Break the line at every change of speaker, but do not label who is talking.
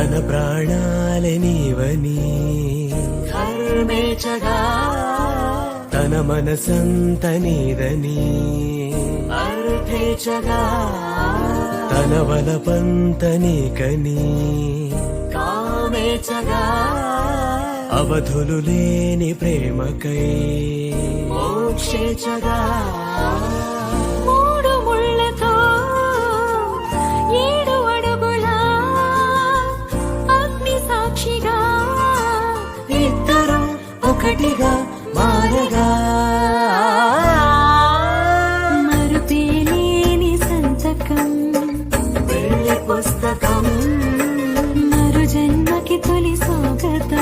తన ప్రాణాలే నీవని
ధర్మేచగా
తన మనసంత నీదని
అర్థేచగా
తన వలపంత నీకని
కామేచగా
అవధులు లేని ప్రేమకై
మోక్షేచగా
మూడు ముళ్ళతో 7 అడుగుల అగ్ని సాక్షిగా
ఇద్దరం ఒకటిగా మారగా
మరుపేలేని సంతకం
పెళ్లి పుస్తకం
మరు జన్మకి తొలి స్వాగతం